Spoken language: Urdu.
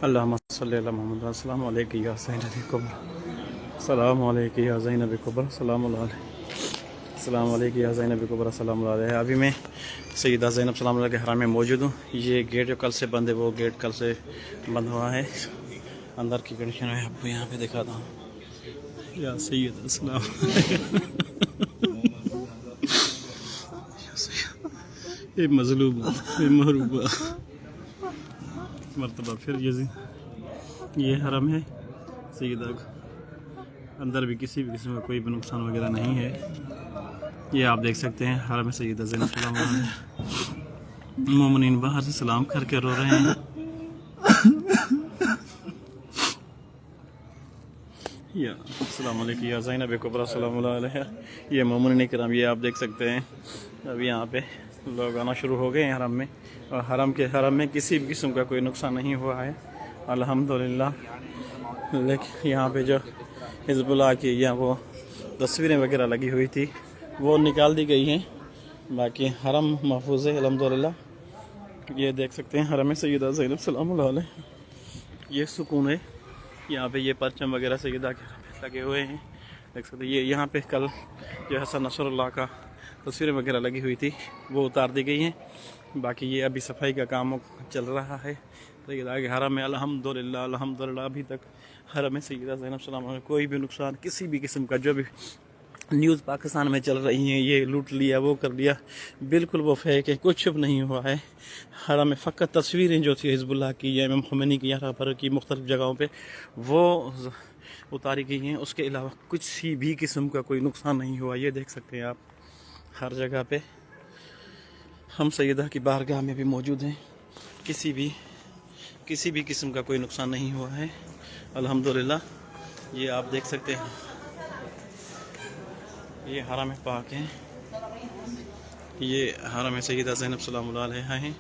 اللہم صلی اللہ محمد السلام علیکم یا زینب کبر السلام علیکم یا زینب کبر السلام علیکم السلام علیکم یا زینب کبر السلام علیکم۔ ابھی میں سیدہ زینب سلام اللہ کے حرام میں موجود ہوں۔ یہ گیٹ جو کل سے بند ہے، وہ گیٹ کل سے بند ہوا ہے۔ اندر کی کنڈیشن میں آپ کو یہاں پہ دکھاتا ہوں۔ یا سید السلام اے مظلوم اے محروبہ مرتبہ پھر یہ حرم ہے سیدہ کو، اندر بھی کسی بھی قسم کا کوئی بھی نقصان وغیرہ نہیں ہے۔ یہ آپ دیکھ سکتے ہیں حرم سیدہ زینب سلام علیہ۔ مومنین باہر سے سلام کر کے رو رہے ہیں۔ یا السلام علیکم یا زینب کبریٰ السلام علیہ۔ یہ مومنین کرام، یہ آپ دیکھ سکتے ہیں ابھی یہاں پہ لوگ آنا شروع ہو گئے ہیں حرم میں، اور حرم میں کسی بھی قسم کا کوئی نقصان نہیں ہوا ہے الحمدللہ۔ لیکن یہاں پہ جو حزب اللہ کی یا وہ تصویریں وغیرہ لگی ہوئی تھی وہ نکال دی گئی ہیں، باقی حرم محفوظ ہے الحمدللہ۔ یہ دیکھ سکتے ہیں حرم سیدہ زینب سلام اللہ علیہ، یہ سکون ہے۔ یہاں پہ یہ پرچم وغیرہ سیدہ کے لگے ہوئے ہیں، دیکھ سکتے ہیں۔ یہ یہاں پہ کل جو حسن نصر اللہ کا تصویریں وغیرہ لگی ہوئی تھی وہ اتار دی گئی ہیں، باقی یہ ابھی صفائی کا کام چل رہا ہے سیدہ کے حرم میں الحمدللہ۔ ابھی تک حرم سیدہ زینب سلام علیہ کوئی بھی نقصان کسی بھی قسم کا، جو بھی نیوز پاکستان میں چل رہی ہیں یہ لوٹ لیا وہ کر لیا، بالکل وہ فیک ہے، کچھ بھی نہیں ہوا ہے حرم میں۔ فقط تصویریں جو تھی حزب اللہ کی یا امام خمینی کی یہاں پر کی مختلف جگہوں پہ وہ اتاری گئی ہیں، اس کے علاوہ کچھ بھی قسم کا کوئی نقصان نہیں ہوا۔ یہ دیکھ سکتے ہیں آپ ہر جگہ پہ ہم سیدہ کی بارگاہ میں بھی موجود ہیں، کسی بھی قسم کا کوئی نقصان نہیں ہوا ہے الحمدللہ۔ یہ آپ دیکھ سکتے ہیں، یہ حرم پاک ہے، یہ حرم سیدہ زینب سلام اللہ علیہ ہیں۔